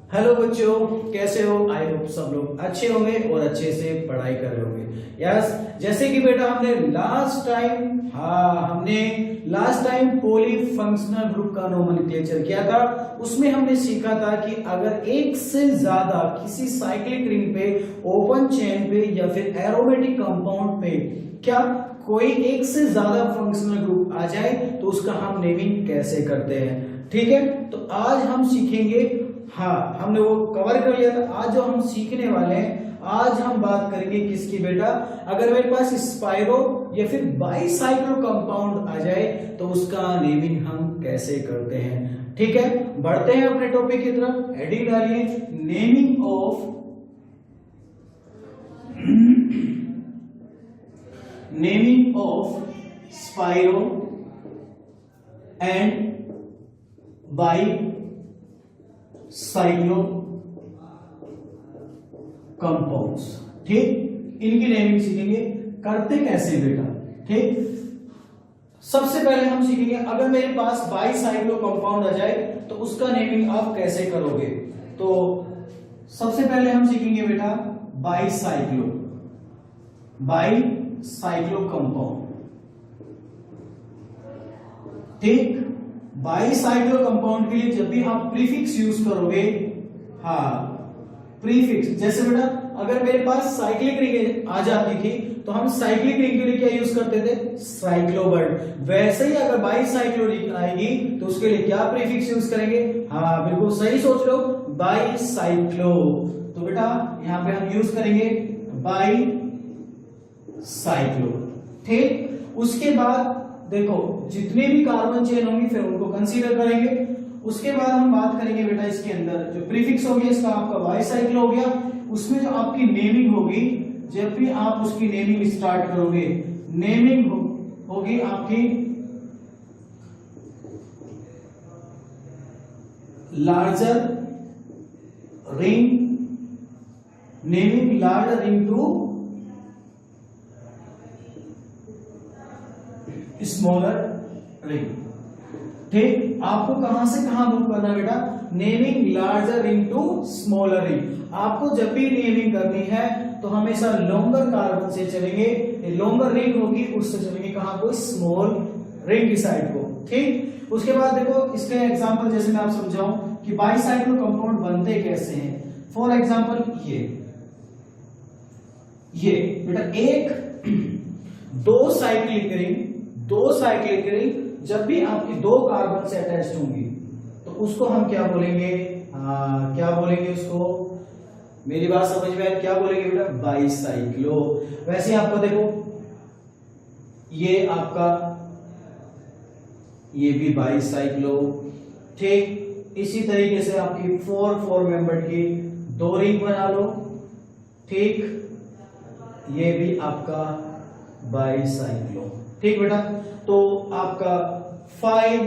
Hello बच्चों, कैसे हो? आई होप सब लोग अच्छे होंगे और अच्छे से पढ़ाई कर रहे होंगे। यस, जैसे कि बेटा हमने last time poly functional group का नोमेनक्लेचर किया था। उसमें हमने सीखा था कि अगर एक से ज्यादा किसी साइक्लिक रिंग पे, ओपन चेन पे या फिर एरोमेटिक कंपाउंड पे क्या कोई एक से ज्यादा फंक्शनल ग्रुप आ जाए तो उसका हम नेमिंग कैसे करते हैं। ठीक है, तो आज हम सीखेंगे। हमने वो कवर कर लिया था। आज जो हम सीखने वाले हैं, आज हम बात करेंगे किसकी बेटा, अगर मेरे पास स्पाइरो या फिर बाईसाइक्लो कंपाउंड आ जाए तो उसका नेमिंग हम कैसे करते हैं। ठीक है, बढ़ते हैं अपने टॉपिक की तरफ। हेडिंग डालिए, naming of spiro and bicyclo compounds. ठीक, इनकी नेमिंग सीखेंगे करते कैसे बेटा। ठीक, सबसे पहले हम सीखेंगे अगर मेरे पास बाईसाइक्लो कंपाउंड आ जाए तो उसका नेमिंग आप कैसे करोगे। तो सबसे पहले हम सीखेंगे बेटा बाईसाइक्लो कंपाउंड। ठीक, बाईसाइक्लो कंपाउंड के लिए जब भी आप प्रीफिक्स यूज करोगे, प्रीफिक्स, जैसे बेटा अगर मेरे पास साइक्लिक रिंग आ जाती थी तो हम साइक्लिक रिंग के लिए क्या यूज करते थे, साइक्लोवर्ड। वैसे ही अगर बाईसाइक्लो रिंग आएगी तो उसके लिए क्या प्रीफिक्स यूज करेंगे। बिल्कुल सही सोच लो, बाईसाइक्लो। तो बेटा यहां पे हम यूज करेंगे बाईसाइक्लो। ठीक, उसके बाद देखो जितने भी कार्बन चेन होंगी फिर उनको कंसीडर करेंगे। उसके बाद हम बात करेंगे बेटा इसके अंदर जो प्रीफिक्स हो गया इसका आपका बाईसाइक्लो हो गया, उसमें जो आपकी नेमिंग होगी, जब भी आप उसकी नेमिंग स्टार्ट करोगे, नेमिंग होगी आपकी larger ring, naming larger ring to smaller ring. ठीक, आपको कहां से कहां मूव करना बेटा, naming larger ring to smaller ring. आपको जब भी नेमिंग करनी है तो हमेशा लॉन्गर कार्बन से चलेंगे, लॉन्गर रिंग होगी उससे चलेंगे कहां को, स्मॉल रिंग की साइड को। ठीक, उसके बाद देखो इसके एग्जांपल जैसे मैं आप समझाऊं कि बाईसाइक्लो कंपाउंड बनते कैसे हैं। फॉर एग्जांपल ये बेटा एक दो साइक्लिक रिंग जब भी आपकी दो कार्बन से अटैच्ड होंगी तो उसको हम क्या बोलेंगे, क्या बोलेंगे उसको, मेरी बात समझ में आए, क्या बोलेंगे बेटा, बाईसाइक्लो। वैसे आपका देखो ये आपका ये भी बाईसाइक्लो। ठीक, इसी तरीके से आपकी फोर मेंबर की दो रिंग बना लो। ठीक, ये भी आपका बाईसाइक्लो। ठीक बेटा, तो आपका 5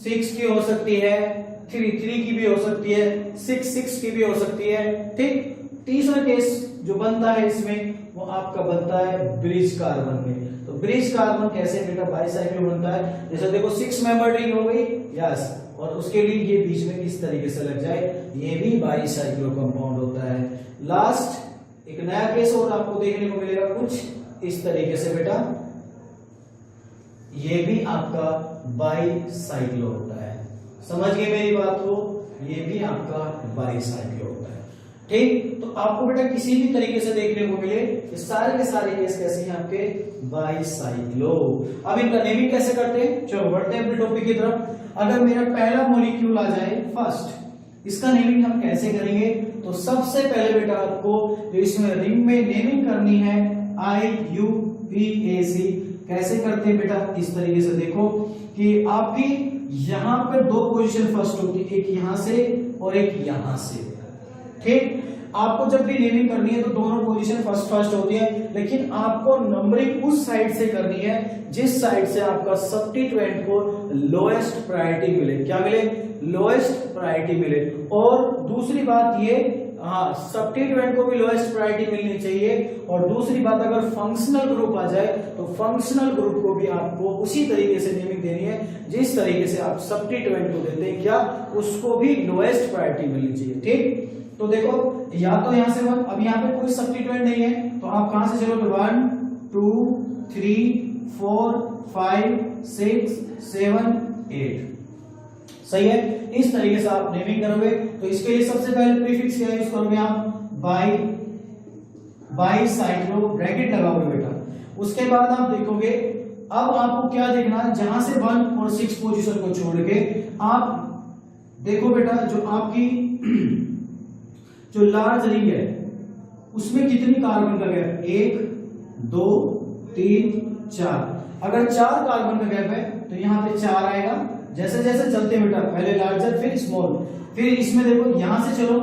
6 की हो सकती है, 3 की भी हो सकती है, 6 की भी हो सकती है। ठीक, तीसरा केस जो बनता है इसमें वो आपका बनता है ब्रिज कार्बन में। तो ब्रिज कार्बन कैसे बेटा बाईसाइक्लो बनता है, जैसे देखो 6 मेंबर रिंग हो गई, यस, और उसके लिए ये बीच में किस तरीके से लग जाए, ये भी बाईसाइक्लो कंपाउंड होता है। लास्ट एक नया केस और आपको देखने को मिलेगा कुछ इस तरीके से बेटा, ये भी आपका बाईसाइक्लो होता है। समझ गए मेरी बात को, ये भी आपका बाईसाइक्लो होता है। ठीक, तो आपको बेटा किसी भी तरीके से देखने को मिले कि सारे के सारे केस कैसे हैं आपके बाईसाइक्लो। अब इनका नेमिंग कैसे करते हैं, चलो बढ़ते हैं अपने टॉपिक की तरफ। अगर मेरा पहला मॉलिक्यूल आ जाए फर्स्ट, इसका नेमिंग हम कैसे करेंगे। तो सबसे पहले बेटा आपको जो इसमें रिंग में नेमिंग करनी है IUPAC। कैसे करते हैं बेटा, इस तरीके से देखो कि आपकी यहां पर दो पोजीशन फर्स्ट होती है, एक यहां से और एक यहां से। ठीक, आपको जब भी नेमिंग करनी है तो दोनों पोजीशन फर्स्ट होती है, लेकिन आपको नंबरिंग उस साइड से करनी है जिस साइड से आपका सब्स्टिट्यूएंट को लोएस्ट प्रायोरिटी मिले। क्या मिले, लोएस्ट प्रायोरिटी मिले। और दूसरी बात ये हाँ सब्स्टिट्यूएंट को भी लोएस्ट प्रायोरिटी मिलनी चाहिए। और दूसरी बात, अगर फंक्शनल ग्रुप आ जाए तो फंक्शनल ग्रुप को भी आपको उसी तरीके से नेमिंग देनी है जिस तरीके से आप सब्स्टिट्यूएंट को देते हैं, क्या उसको भी लोएस्ट प्रायोरिटी मिलनी चाहिए। ठीक, तो देखो या तो यहां से 1, अब यहां पे कोई सब्स्टिट्यूएंट नहीं है तो आप कहां से चलोगे, 1 2 3 4 5 6 7 8, सही है। इस तरीके से आप नेमिंग करोगे। तो इसके लिए सबसे पहले प्रीफिक्स क्या यूज करोगे आप, बाई साइक्लो ब्रैकेट लगाओगे बेटा। उसके बाद आप देखोगे, अब आपको क्या देखना है, जहां से 1 और 6 पोजीशन को छोड़ के आप देखो बेटा, जो आपकी जो लार्ज रिंग है उसमें कितनी कार्बन का गैप, 1 2 3 4। अगर 4 कार्बन का गैप है तो यहां पे 4 आएगा। जैसे जैसे चलते बेटा, पहले लार्जर फिर स्मॉल, फिर इसमें देखो यहां से चलो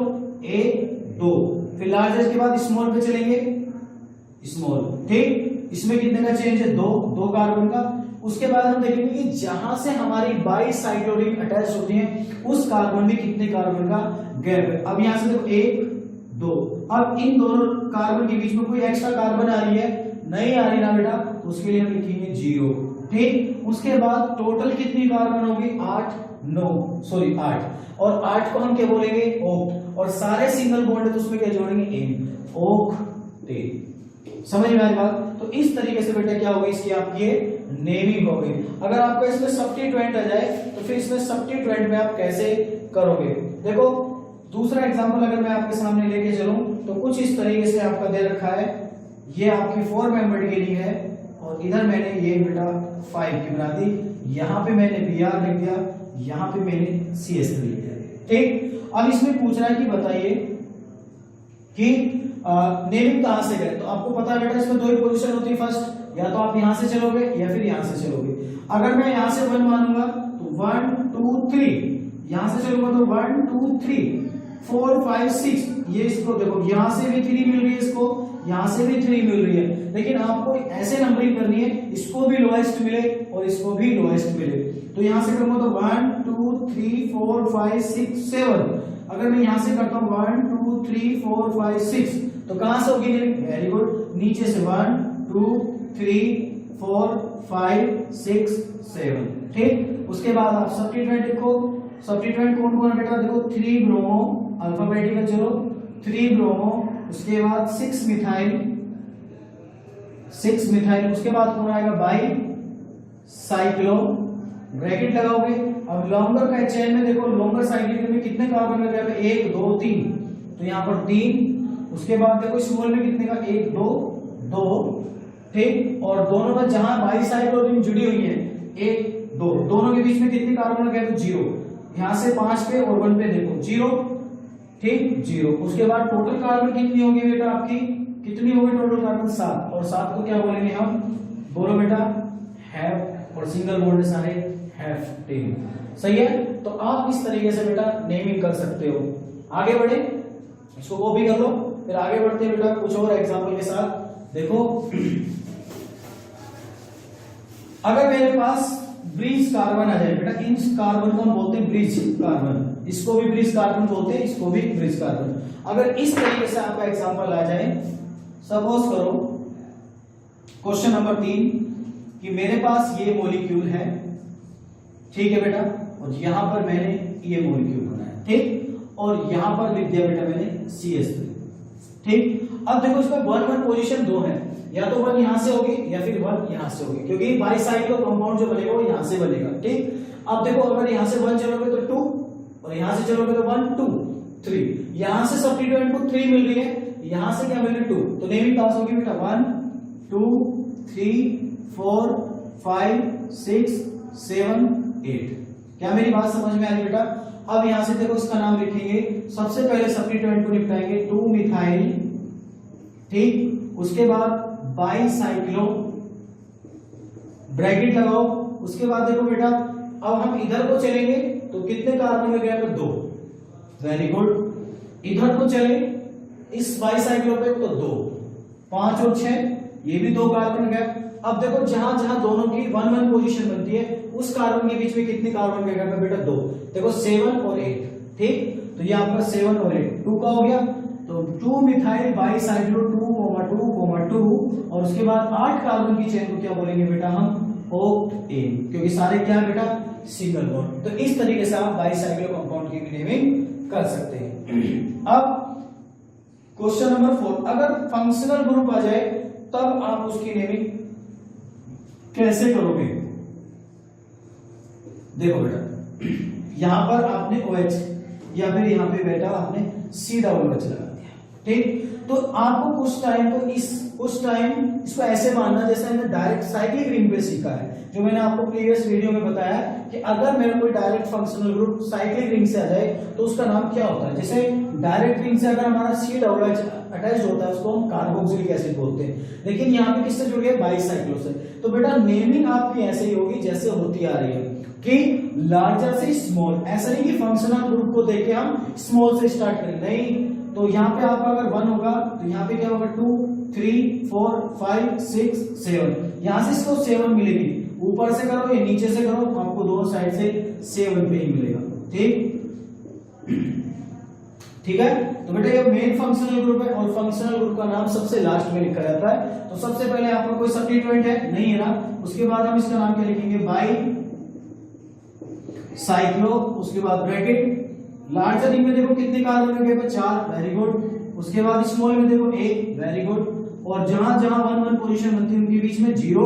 1 2, फिर लार्जर के बाद स्मॉल पे चलेंगे स्मॉल। ठीक, इसमें कितने का चेंज है, 2 कार्बन का। उसके बाद हम देखेंगे कि जहां से हमारी बाई साइक्लो रिंग अटैच होती है उस कार्बन में कितने कार्बन का गैप है। अब यहां से देखो 1 2, अब इन दोनों कार्बन के बीच में कोई एक्स्ट्रा कार्बन आ रही है, नहीं आ रही ना बेटा, तो उसके लिए हम लिखेंगे 0। ठीक, उसके बाद टोटल कितनी कार्बन होगी, 8 और 8 को हम क्या बोलेंगे, ओक्ट। और सारे सिंगल बॉन्ड है तो उसमें क्या जोड़ेंगे, एन, ओक्टेट। समझ में आई बात। तो इस तरीके से बेटा क्या होगी, इसकी आपकी नेमिंग हो गई। अगर आपको इसमें सब्स्टिट्यूएंट आ जाए तो फिर इसमें सब्स्टिट्यूएंट में आप कैसे करोगे। देखो दूसरा एग्जांपल अगर मैं आपके सामने लेके चलूं तो कुछ इस तरीके से आपका दे रखा है, ये आपकी 4 मेंबर के लिए है और इधर मैंने ये बेटा 5 की बना दी, यहां पे मैंने Br लिख दिया, यहां पे मैंने CS3 लिख दिया। ठीक, अब इसमें पूछ रहा है कि बताइए कि नेमिंग कहां से करें। तो आपको पता है बेटा इसमें 2 ही पोजीशन होती है, फर्स्ट या तो आप यहां से चलोगे या फिर यहां से चलोगे। अगर मैं यहां से 1 मानूंगा तो 1 2 3, यहां से चलूंगा तो 1 2 3 4 5 6, ये इसको देखो यहां से भी 3 मिल रही है, इसको यहां से भी 3 मिल रही है, लेकिन आपको ऐसे नंबरिंग करनी है इसको भी लोएस्ट मिले और इसको भी लोएस्ट मिले। तो यहां से करूंगा तो 1 2 3 4 5 6 7, अगर मैं यहां से करता हूं 1 2 3 4 5 6, तो कहां से होगी, वेरी गुड, नीचे से 1 2 3 4 5 6 7। ठीक, उसके बाद आप सब्स्टिट्यूएंट लिखो। सब्स्टिट्यूएंट कौन कौन है बेटा, देखो 3 ब्रोमो, अल्फाबेटिकल चलो, 3 ब्रोमो, उसके बाद 6 मिथाइल, उसके बाद कौन आएगा, बाई साइक्लो, ब्रैकेट लगाओगे। अब लॉन्गर का चेन में देखो, लॉन्गर साइक्लिक में कितने कार्बन का गैप है, 1 2 3, तो यहां पर 3। उसके बाद देखो स्मॉल में कितने का, 1 2 2। ठीक, और दोनों में जहां बाई साइक्लो रिंग जुड़ी हुई है 1 2, दोनों के बीच में कितने कार्बन का गैप, 0। यहां से 5 पे और 1 पे देखो 0। ठीक, 0। उसके बाद टोटल कार्बन कितनी होगी बेटा आपकी, कितनी होगी टोटल कार्बन, 7। और 7 को क्या बोलेंगे हम, बोलो बेटा, हैव, और सिंगल बॉन्ड सारे हैफ्टेन। सही है। तो आप इस तरीके से बेटा नेमिंग कर सकते हो। आगे बढ़े, इसको वो भी कर लो, फिर आगे बढ़ते हैं बेटा कुछ और एग्जांपल के साथ। देखो अगर मेरे पास ब्रिज कार्बन आ जाए बेटा, इन कार्बन को हम बोलते हैं ब्रिज कार्बन, इसको भी ब्रिज कार्बन बोलते हैं, इसको भी ब्रिज कार्बन। अगर इस तरीके से आपका एग्जांपल आ जाए, सपोज करो क्वेश्चन नंबर 3 कि मेरे पास ये मॉलिक्यूल है, ठीक है बेटा, और यहां पर मैंने ये मॉलिक्यूल बनाया, ठीक, और यहां पर लिख दिया बेटा मैंने CS3। ठीक, अब देखो इसमें 1 1 पोजीशन 2 है, या तो 1 यहां से होगी या फिर 1 यहां से होगी, क्योंकि बाईसाइक्लो कंपाउंड जो बनेगा वो यहां से बनेगा। ठीक, अब देखो अगर यहां से 1 चलोगे तो 2, और यहां से चलोगे तो 1 2 3, यहां से सब्स्टिट्यूएंट को 3 मिल रही है, यहां से क्या मिल रही है, 2, तो नेमिंग पास होगी बेटा 1 2 3 4 5 6 7 8। क्या मेरी बात समझ में आ रही बेटा। अब यहां से देखो इसका नाम लिखेंगे, सबसे पहले सब्स्टिट्यूएंट को निपटाएंगे 2 मिथाइल, ठीक, उसके बाद बाईसाइक्लो, ब्रैकेट लगाओ। उसके बाद देखो बेटा अब हम इधर को चलेंगे तो कितने कार्बन का गैप है, 2, वेरी गुड। इधर को चले इस बाईसाइक्लो पे तो 2, 5 और 6, ये भी 2 कार्बन गैप। अब देखो जहां जहां दोनों की 1 1 पोजीशन बनती है उस कार्बन के बीच में कितने कार्बन का गैप है बेटा, 2। देखो 7 और 8, ठीक, तो ये आपका 7 और 8, 2 का हो गया। तो 2 मिथाइल बाईसाइक्लो 2,2,2 और उसके बाद 8 कार्बन की चेन को क्या बोलेंगे बेटा हम ऑक्टेन, क्योंकि सारे क्या है बेटा सिंगल बॉन्ड। तो इस तरीके से आप बाईसाइक्लो कंपाउंड की भी नेमिंग कर सकते हैं। अब क्वेश्चन नंबर 4, अगर फंक्शनल ग्रुप आ जाए तब आप उसकी नेमिंग कैसे करोगे? देखो बेटा यहां पर आपने OH या फिर यहां पे बेटा आपने COH लगा दिया, ठीक। तो आपको कुछ टाइम इसको ऐसे मानना जैसे हमने डायरेक्ट साइक्लिक रिंग पे सीखा है, जो मैंने आपको प्रीवियस वीडियो में बताया कि अगर मेरा कोई direct functional group cyclic ring से आ जाए तो उसका नाम क्या होता है। जैसे डायरेक्ट रिंग से अगर हमारा COH अटैच होता है उसको हम कार्बोक्सिलिक एसिड बोलते हैं, लेकिन यहाँ पे किससे जुड़ गए बाईसाइक्लो से। तो बेटा नेमिंग आपकी ऐसे ही होगी जैसे होती आ रही है कि लार्जर से स्मॉल, ऐसा नहीं कि फंक्शनल ग्रुप को देख के हम स्मॉल से स्टार्ट करें, नहीं। तो यहाँ पे आपका अगर 1 होगा तो यहाँ पे क्या होगा 2, 3, 4, 5, 6, 7, यहां से इसको 7 मिलेगी। ऊपर से करो या नीचे से करो आपको दोनों साइड से 7 पे ही मिलेगा, ठीक है। तो बेटा ये मेन फंक्शनल ग्रुप है और फंक्शनल ग्रुप का नाम सबसे लास्ट में लिखा जाता है। तो सबसे पहले आपका कोई सब्स्टिट्यूएंट है नहीं है ना, उसके बाद हम इसका नाम क्या लिखेंगे बाई साइक्लो, उसके बाद ब्रैकेट, लार्जर रिंग में देखो कितने कार्बन लगे हैं 4, वेरी गुड। उसके बाद स्मॉल में देखो 1, वेरी गुड। और जहां जहां 1 पोजीशन बनती है उनके बीच में 0,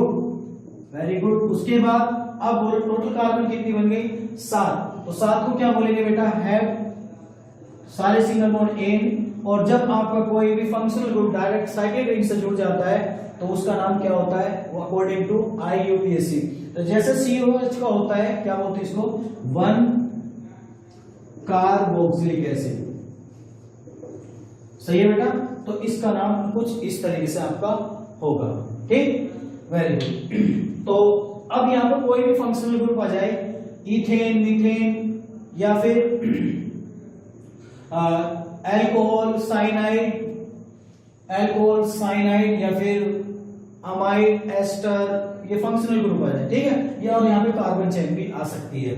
वेरी गुड। उसके बाद अब बोलो टोटल कार्बन कितनी बन गई 7, तो 7 को क्या बोलेंगे बेटा हैव, सारे सिंगल बॉन्ड एन। और जब आपका कोई भी functional group direct cyclic ring से जुड़ जाता है तो उसका नाम क्या होता है अकॉर्डिंग टू IUPAC। तो जैसे COH का होता है क्या बोलते हैं इसको 1 कार्बोक्सिलिक एसिड, सही है बेटा। तो इसका नाम कुछ इस तरीके से आपका होगा, ठीक, वेरी गुड। तो अब यहां पर कोई भी फंक्शनल ग्रुप आ जाए, इथेन, मीथेन या फिर अल्कोहल साइनाइड या फिर अमाइड एस्टर, ये फंक्शनल ग्रुप आ जाए, ठीक है। या और यहाँ पे कार्बन चेन भी आ सकती है,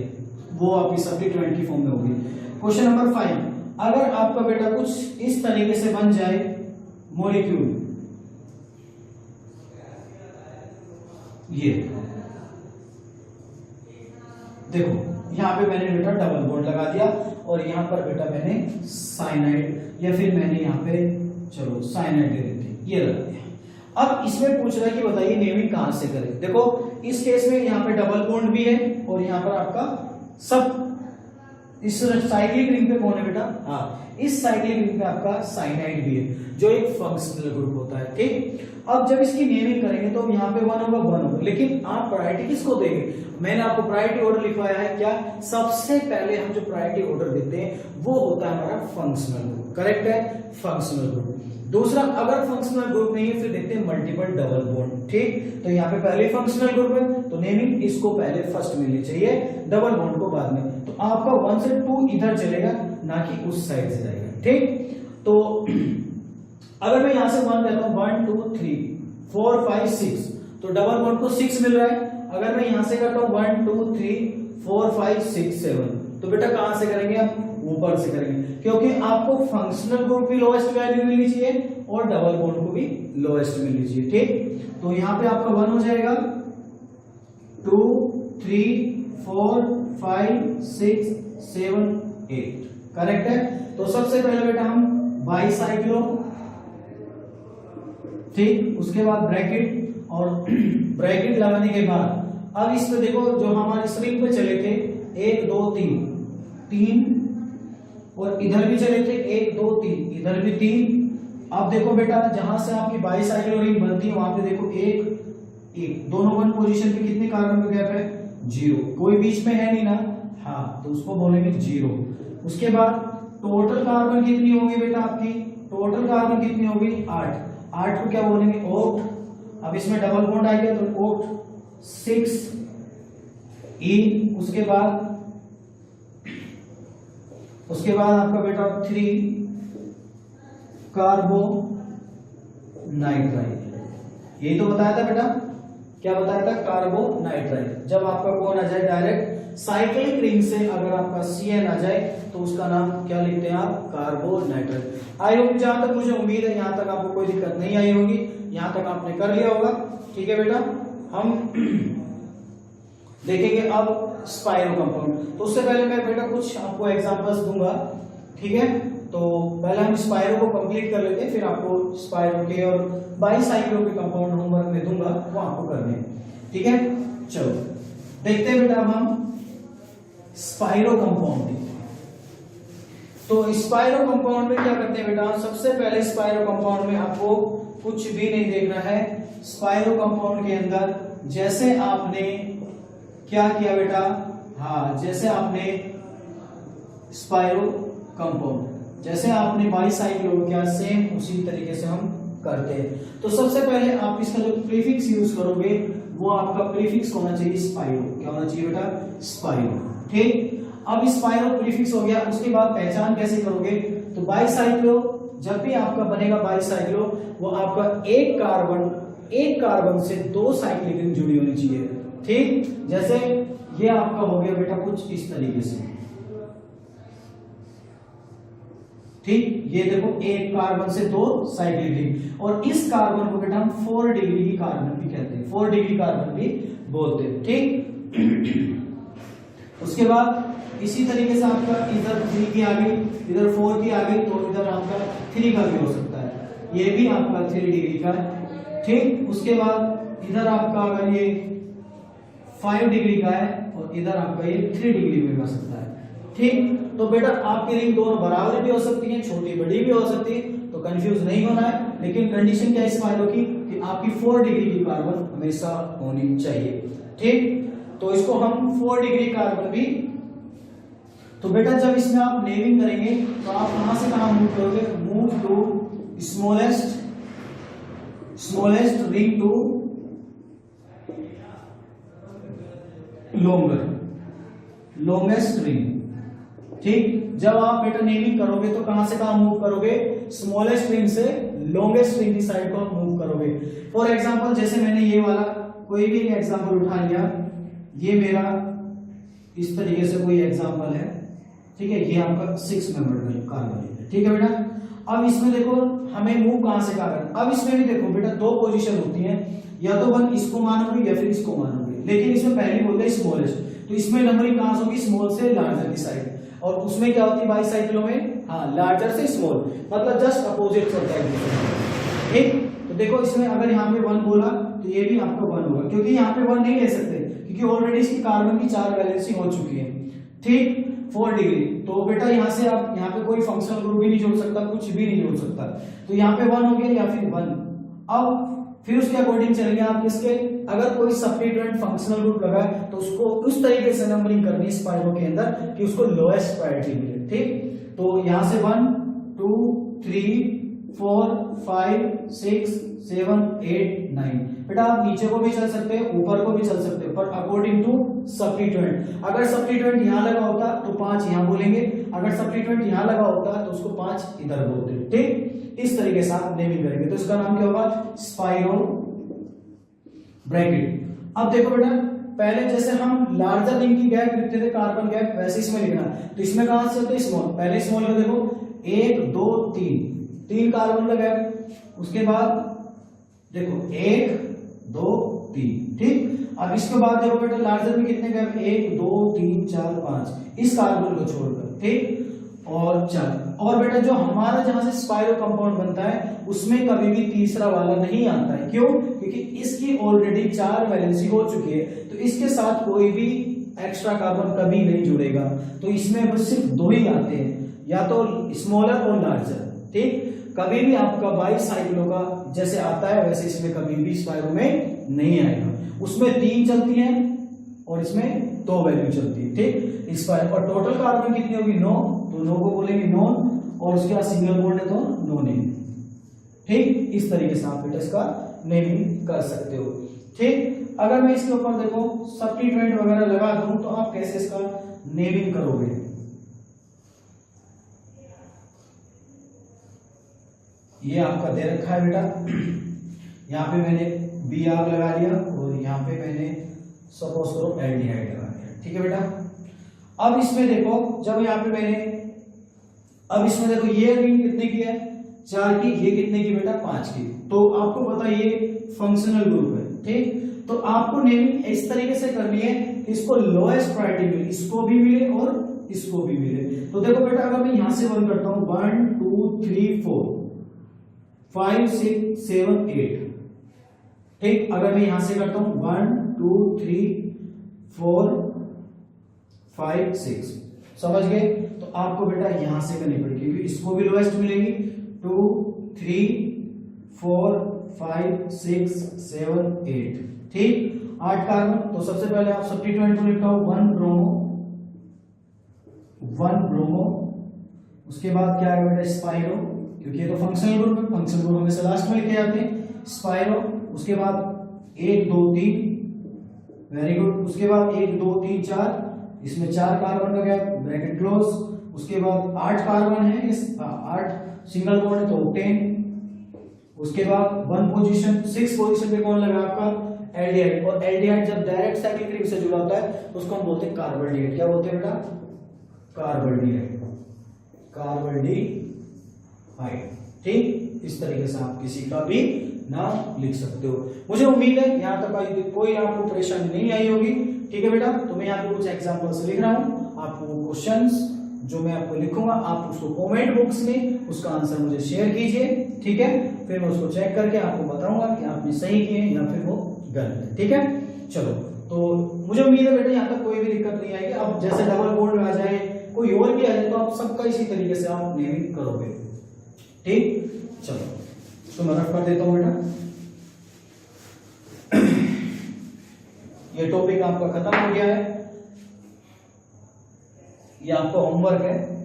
वो आपकी सब्स्टिट्यूएंट की फॉर्म में होगी। क्वेश्चन नंबर 5, अगर आपका बेटा कुछ इस तरीके से बन जाए मॉलिक्यूल, ये देखो यहाँ पे मैंने बेटा डबल बॉन्ड लगा दिया और यहाँ पर बेटा मैंने साइनाइड या फिर मैंने यहाँ पे चलो साइनाइड दे देते, ये लगा दिया। अब इसमें पूछ रहा है कि बताइए नेमिंग कहां से करें। देखो इस केस में यहाँ पे डबल बॉन्ड भी है और यहाँ पर आपका सब इस साइक्लिक रिंग पे कौन है बेटा, हाँ इस साइक्लिक रिंग पे आपका साइनाइड भी है जो एक फंक्शनल ग्रुप होता है, ठीक। अब जब इसकी नेमिंग करेंगे तो यहाँ पे 1 होगा, लेकिन आप प्रायोरिटी किसको देंगे। मैंने आपको प्रायोरिटी ऑर्डर लिखवाया है, क्या सबसे पहले हम जो प्रायोरिटी ऑर्डर देते हैं वो होता है हमारा फंक्शनल ग्रुप, करेक्ट है, फंक्शनल ग्रुप। दूसरा अगर फंक्शनल ग्रुप नहीं है फिर देखते हैं मल्टीपल डबल बॉन्ड, ठीक। तो यहाँ पे पहले फंक्शनल ग्रुप है तो नेमिंग इसको पहले फर्स्ट मिलनी चाहिए, डबल बॉन्ड को बाद में। तो आपका 1 से 2 इधर चलेगा ना कि उस साइड से जाएगा, ठीक। तो अगर मैं यहां से 1 कहता हूं 1 2 3 4 5 6 तो डबल बॉन्ड को 6 मिल रहा है। अगर मैं यहां से करता हूं 1 2 3 4 5 6 7 तो बेटा कहां से करेंगे हम, ऊपर से करेंगे, क्योंकि आपको फंक्शनल ग्रुप भी लोएस्ट वैल्यू मिलनी चाहिए और डबल बॉन्ड को भी लोएस्ट मिलनी चाहिए, ठीक। तो यहां पे आपका 1 हो जाएगा, 2 3 4 5 6 7 8, करेक्ट है। तो सबसे पहले बेटा हम बाईसाइक्लो, ठीक, उसके बाद ब्रैकेट और ब्रैकेट लगाने के बाद अब इस पे देखो जो हमारे स्ट्रिंग पे चले थे 1 2 3 और इधर भी चले थे 1 2 3, इधर भी 3। अब देखो बेटा जहां से आपकी बाईसाइक्लो रिंग बनती है वहां पे देखो 1 1 दोनों 1 पोजीशन पे कितने कार्बन का गैप है 0, कोई बीच में है नहीं ना, हाँ तो उसको बोलेंगे 0। उसके बाद टोटल कार्बन कितनी होगी बेटा आपकी, टोटल कार्बन कितनी होगी 8 को क्या बोलेंगे ऑक्ट। अब इसमें डबल बॉन्ड आ गया तो ऑक्ट 6 ई। उसके बाद आपका बेटा 3 कार्बो नाइट्राइल, यही तो बताया था बेटा, क्या बताया था, कार्बोनाइट्राइल। जब आपका कौन आ जाए डायरेक्ट साइक्लिक रिंग से अगर आपका CN आ जाए तो उसका नाम क्या लिखते हैं आप, कार्बोनाइट्राइल। आई होप जहां तक मुझे उम्मीद है यहां तक आपको कोई दिक्कत नहीं आई होगी, यहां तक आपने कर लिया होगा। ठीक है बेटा, हम देखेंगे अब स्पाइरो कंपाउंड। तो उससे पहले मैं बेटा कुछ आपको एग्जांपल्स दूंगा। ठीक है, तो पहले हम स्पाइरो को कंप्लीट कर लेते हैं, फिर आपको स्पाइरो के और बाईसाइक्लो के कंपाउंड होमवर्क में दूंगा, वो आपको करने हैं। ठीक है, चलो देखते हैं बेटा अब हम स्पाइरो कंपाउंड। तो स्पाइरो कंपाउंड में क्या करते हैं बेटा, सबसे पहले स्पाइरो कंपाउंड में आपको कुछ भी नहीं देखना है। स्पाइरो कंपाउंड के अंदर जैसे आपने क्या किया बेटा, हाँ जैसे आपने स्पाइरो कंपाउंड जैसे आपने बाईसाइक्लो किया, सेम उसी तरीके से हम करते हैं। तो सबसे पहले आप इसका जो प्रीफिक्स यूज करोगे वो आपका प्रीफिक्स होना चाहिए स्पाइरो। क्या होना चाहिए बेटा, स्पाइरो। ठीक, अब स्पाइरो प्रीफिक्स हो गया, उसके बाद पहचान कैसे करोगे, तो बाईसाइक्लो जब भी आपका बनेगा बाईसाइक्लो, वो आपका एक कार्बन से 2 साइक्लिक रिंग जुड़ी होनी चाहिए। ठीक, जैसे ये आपका हो गया बेटा कुछ इस तरीके से। ठीक, ये देखो एक कार्बन से 2 साइक्लिक रिंग, और इस कार्बन को बेटा हम 4 डिग्री की कार्बन भी कहते हैं, 4 डिग्री कार्बन भी बोलते हैं। ठीक, उसके बाद इसी तरीके से आपका इधर 3 की आ गई, इधर 4 की आ गई, तो इधर आपका 3 का भी हो सकता है, ये भी आपका 3 डिग्री का है। ठीक, उसके बाद इधर आपका अगर ये 5 डिग्री का है और इधर आपका ये 3 डिग्री में हो सकता है। ठीक, तो बेटा आपकी रिंग दोनों बराबर भी हो सकती है, छोटी बड़ी भी हो सकती है, तो कंफ्यूज नहीं होना है। लेकिन कंडीशन क्या है स्पाइरो की, कि आपकी 4 डिग्री की कार्बन हमेशा होनी चाहिए। ठीक, तो इसको हम 4 डिग्री कार्बन भी। तो बेटा जब इसमें आप नेमिंग करेंगे तो आप कहां से कहां मूव करोगे, move to smallest ring to longest ring. ठीक, जब आप बेटा नेमिंग करोगे तो कहां से कहां मूव करोगे, स्मॉलेस्ट रिंग से लॉन्गेस्ट रिंग की साइड को मूव करोगे। फॉर एग्जांपल जैसे मैंने ये वाला कोई भी एग्जांपल उठा लिया, ये मेरा इस तरीके से कोई एग्जांपल है। ठीक है, ये आपका 6 मेंबर कार्बन है। ठीक है बेटा, अब इसमें देखो हमें मूव कहां से कहां करना। अब इसमें भी देखो बेटा 2 पोजीशन होती हैं, या तो 1 इसको मानोगे या फिर इसको मानोगे, लेकिन इसमें पहले बोलते हैं स्मॉलेस्ट, तो इसमें नंबरिंग कहां से होगी, स्मॉल से लार्जर की साइड, और उसमें क्या होती है बाईसाइक्लो में, हाँ लार्जर से स्मॉल, मतलब जस्ट अपोजिट होता है। ठीक, तो देखो इसमें अगर यहाँ पे 1 बोला तो ये भी आपका 1 होगा, क्योंकि यहाँ पे 1 नहीं ले सकते, क्योंकि ऑलरेडी इसकी कार्बन की 4 वैलेंसी हो चुकी है। ठीक, 4 डिग्री, तो बेटा यहाँ से आप यहाँ पे कोई फंक्शनल ग्रुप भी नहीं जोड़ सकता, कुछ भी नहीं जोड़ सकता, तो यहाँ पे 1 हो गया या फिर 1। अब फिर उसके अकॉर्डिंग चलेंगे आप इसके, अगर कोई सब्स्टिट्यूएंट फंक्शनल ग्रुप लगा है तो उसको उस तरीके से नंबरिंग करनी है स्पाइरो के अंदर कि उसको लोएस्ट प्रायोरिटी मिले। ठीक, तो यहां से 1 2 3 4 5 6 7 8 9। बेटा आप नीचे को भी चल सकते हैं, ऊपर को भी चल सकते हो, पर अकॉर्डिंग टू सब्स्टिट्यूएंट। अगर सब्स्टिट्यूएंट यहां लगा होता तो 5 यहां बोलेंगे, अगर सब्स्टिट्यूएंट यहां लगा होता तो उसको 5 इधर बोलते। ठीक, इस तरीके से आप नेमिंग करेंगे, तो इसका नाम क्या होगा, स्पाइरो ब्रैकेट। अब देखो बेटा पहले जैसे हम लार्जर रिंग की गैप लिखते थे, कार्बन गैप, वैसे इसमें लिखना, तो इसमें कहां से होते हैं, स्मॉल। पहले स्मॉल का देखो 1 2 3 कार्बन का गैप, उसके बाद देखो 1 2 3। ठीक, अब इसके बाद देखो बेटा लार्जर में कितने गैप, 1 2 3 4 5 इस कार्बन को छोड़कर। ठीक, और 4। और बेटा जो हमारा जहां से स्पाइरो कंपाउंड बनता है उसमें कभी भी तीसरा वाला नहीं आता है, क्यों, क्योंकि इसकी ऑलरेडी 4 वैलेंसी हो चुकी है, तो इसके साथ कोई भी एक्स्ट्रा कार्बन कभी नहीं जुड़ेगा, तो इसमें बस सिर्फ 2 ही आते हैं, या तो स्मॉलर और लार्जर। ठीक, कभी भी आपका बाईसाइक्लो का जैसे आता है वैसे इसमें कभी भी स्पाइरो में नहीं आएगा, उसमें 3 चलती हैं और इसमें 2 वैल्यू चलती है। ठीक, इस पर और टोटल कार्बन कितनी होगी, 9, तो 9 को बोलेंगे नॉन, और उसके बाद सिंगल बॉन्ड है तो नो नेम। ठीक, इस तरीके से आप बेटा इसका नेमिंग कर सकते हो। ठीक, अगर मैं इसके ऊपर देखो सब्स्टिट्यूएंट वगैरह लगा दूं तो आप कैसे इसका नेमिंग करोगे, ये आपका दे रखा है बेटा, यहाँ पे मैंने बी आर लगा लिया और यहाँ पे मैंने सपोज करो एल्डिहाइड लगा दिया। ठीक है बेटा, अब इसमें देखो जब यहाँ पे मैंने, अब इसमें देखो ये रिंग कितने की है 4 की, ये कितने की बेटा 5 की। तो आपको पता ये फंक्शनल ग्रुप है। ठीक, तो आपको नेमिंग इस तरीके से करनी है इसको लोएस्ट प्रायोरिटी मिले, इसको भी मिले और इसको भी मिले। तो देखो बेटा अगर मैं यहां से 1 करता हूं 1 2 3 4 5 6 7 8। ठीक, अगर मैं यहां से करता हूं 1 2 3 4 5 6, समझ गए। तो आपको बेटा यहां से करनी पड़ेगी क्योंकि इसको भी लोएस्ट मिलेगी 2 3 4 5 6 7 8। ठीक, 8 कार्बन। तो सबसे पहले आप सब्स्टिट्यूएंट को लिखाओ 1 ब्रोमो, उसके बाद क्या है बेटा स्पाइरो, क्योंकि ये तो फंक्शनल ग्रुप है, फंक्शनल ग्रुप हमेशा लास्ट में लिखे जाते हैं स्पाइरो। उसके बाद 1 2 3, वेरी गुड। उसके बाद 1 2 3 4, इसमें 4 कार्बन का गैप, ब्रैकेट क्लोज। उसके बाद 8 कार्बन है, इस 8 सिंगल बॉन्ड है तो 10। उसके बाद 1 पोजीशन 6 पोजीशन पे कौन लगा आपका एल्डिहाइड, और एल्डिहाइड जब डायरेक्ट साइक्लिक रिंग से जुड़ा होता है तो उसको हम बोलते हैं कार्बोल्डिहाइड। क्या बोलते हैं बेटा, कार्बोल्डिहाइड, कार्बोल्डिहाइड। ठीक, इस तरीके से आप किसी का भी नाम लिख सकते हो। मुझे उम्मीद है यहाँ तक कोई आपको परेशानी नहीं आई होगी। ठीक है बेटा, तो मैं यहाँ पे कुछ एग्जांपल्स लिख रहा हूँ, आपको क्वेश्चंस जो मैं आपको लिखूंगा आप उसको कमेंट बॉक्स में उसका आंसर मुझे शेयर कीजिए। ठीक है, फिर मैं उसको चेक करके आपको बताऊंगा कि आपने सही किए या फिर वो गलत है। ठीक है, चलो, तो मुझे उम्मीद है बेटा यहाँ तक कोई भी दिक्कत नहीं आएगी। अब जैसे डबल बोल्ड में आ जाए, कोई और भी आ जाए, तो आप सबका इसी तरीके से आप नेमिंग करोगे। ठीक, चलो तो मैं रख कर देता हूं बेटा। ये टॉपिक आपका खत्म हो गया है, ये आपका होमवर्क है।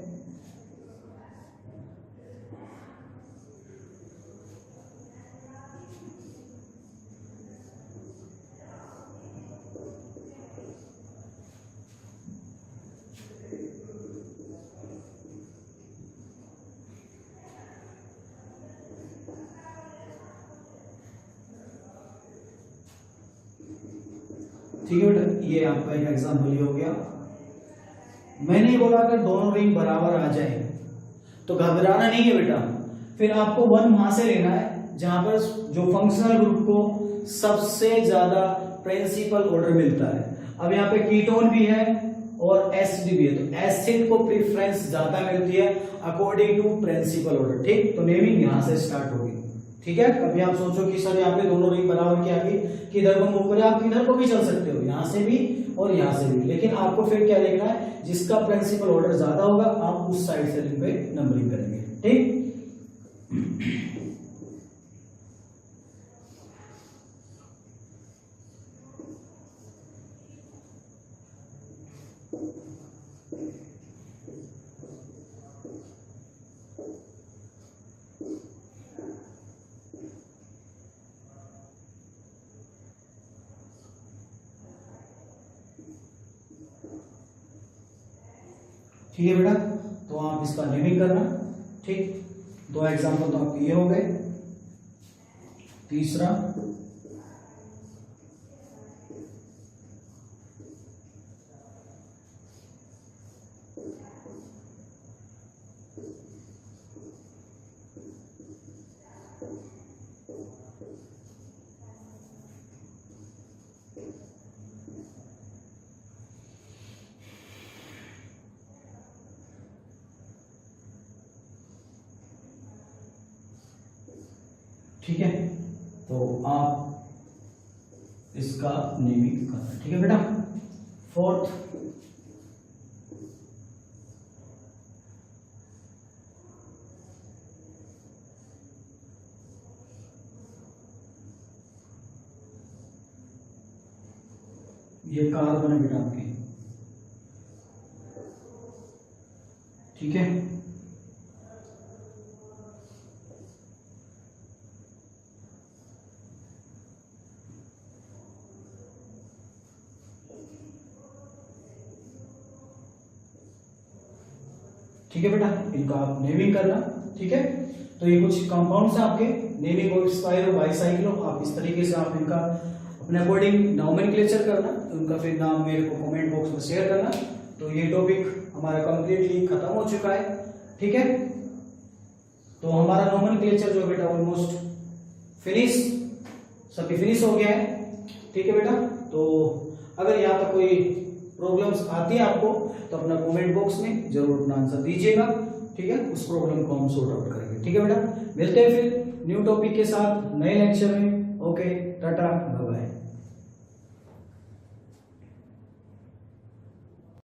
ठीक है बेटा, ये आपका एक एग्जाम्पल हो गया। मैंने बोला अगर दोनों रिंग बराबर आ जाए तो घबराना नहीं है बेटा, फिर आपको 1 वहां से लेना है जहां पर जो फंक्शनल ग्रुप को सबसे ज्यादा प्रिंसिपल ऑर्डर मिलता है। अब यहाँ पे कीटोन भी है और एसिड भी है, तो एसिड को प्रेफरेंस ज्यादा मिलती है अकॉर्डिंग टू प्रिंसिपल ऑर्डर। ठीक, तो नेमिंग यहां से स्टार्ट होगी। ठीक है, कभी आप सोचो कि सर यहाँ पे दोनों रिंग बराबर क्या आगे किधर को मूव करें, आप किधर को भी चल सकते हो, यहाँ से भी और यहाँ से भी, लेकिन आपको फिर क्या देखना है, जिसका प्रिंसिपल ऑर्डर ज्यादा होगा आप उस साइड से रिंग पे नंबरिंग करेंगे। ठीक, ठीक है बेटा, तो आप इसका नेमिंग करना। ठीक, 2 एग्जांपल तो आपके ये हो गए। तीसरा, ठीक है, तो आप इसका नेमिंग करना। ठीक है बेटा, 4th, ये कार्बन है बेटा आपके। ठीक है, ठीक है बेटा, इनका आप नेमिंग करना। ठीक है, तो ये कुछ कंपाउंड्स हैं आपके नेमिंग ऑफ स्पाइरो बाईसाइक्लो, आप इस तरीके से आप इनका अपने अकॉर्डिंग नोमेनक्लेचर करना, उनका फिर नाम मेरे को कमेंट बॉक्स में शेयर करना। तो ये टॉपिक हमारा कंप्लीटली खत्म हो चुका है, ठीक है। तो हमारा नोमेनक्लेचर जो बेटा ऑलमोस्ट फिनिश, सभी फिनिश हो गया है, ठीक है बेटा। तो अगर यहाँ तक कोई प्रॉब्लम्स आती है आपको तो अपना कमेंट बॉक्स में जरूर अपना आंसर दीजिएगा, ठीक है। उस प्रॉब्लम को हम सॉर्ट आउट करेंगे, ठीक है बेटा। मिलते हैं फिर न्यू टॉपिक के साथ नए लेक्चर में। Okay, tata, bye bye.